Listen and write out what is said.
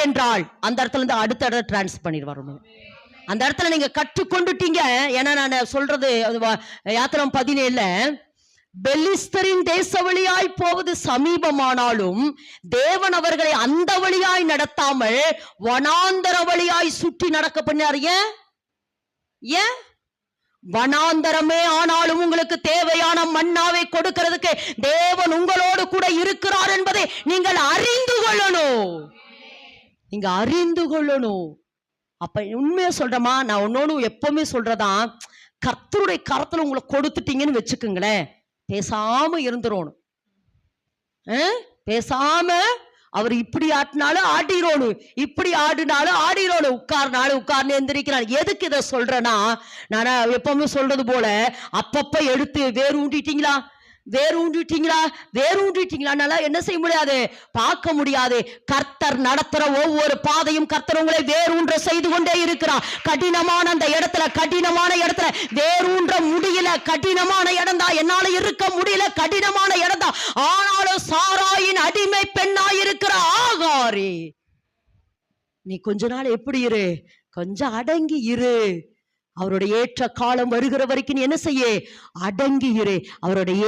என்றால் அந்த இடத்துல இருந்து அடுத்த இடம் டிரான்ஸ்ஃபர் பண்ணிடுவார். அந்த இடத்துல நீங்க கற்றுக்கொண்டுட்டீங்க. ஏன்னா நான் சொல்றது யாத்திரம் 17 பெலிஸ்தரின் தேச வழியாய் போவது சமீபமானாலும் தேவன் அவர்களை அந்த வழியாய் நடத்தாமல் வனாந்தர வழியாய் சுற்றி நடக்க பண்ணார். ஏன்? வனாந்தரமே ஆனாலும் உங்களுக்கு தேவையான மன்னாவை கொடுக்கிறதுக்கு தேவன் உங்களோடு கூட இருக்கிறார் என்பதை நீங்கள் அறிந்து கொள்ளணும். நீங்க அறிந்து கொள்ளணும். அப்ப உண்மையா சொல்றமா, நான் ஒன்னொன்னு எப்பவுமே சொல்றதா, கர்த்தருடைய கரத்துல உங்களை கொடுத்துட்டீங்கன்னு வச்சுக்குங்களேன், பேசாம இருந்துடணும். பேசாம அவர் இப்படி ஆட்டினாலும் ஆடிரோணும், இப்படி ஆடினாலும் ஆடிரோணும், உட்கார்னாலும் உட்கார்ந்து எந்திரிக்கிறான். எதுக்கு இதை சொல்றேன்னா, நான் எப்பவுமே சொல்றது போல அப்பப்ப எடுத்து வேறு ஊண்டிட்டீங்களா, வேறு ஊண்டிட்டீங்களா என்ன செய்ய முடியாது, பார்க்க முடியாது. கர்த்தர் நடத்துற ஒவ்வொரு பாதையும் கர்த்தர் உங்களை வேரூன்ற செய்து கொண்டே இருக்கிறார். கடினமான அந்த இடத்துல, கடினமான இடத்துல வேரூன்ற முடியல, கடினமான இடம் தான், என்னால இருக்க முடியல, கடினமான இடம் தான். ஆனாலும் சாராயின் அடிமை பெண்ணாய் இருக்கிற ஆகாரே, நீ கொஞ்ச நாள் எப்படி இரு, கொஞ்சம் அடங்கி இரு. அவருடைய ஏற்ற காலம் வருகிற வரைக்கும் நீ என்ன செய்ய, அடங்கி இரு. அவருடைய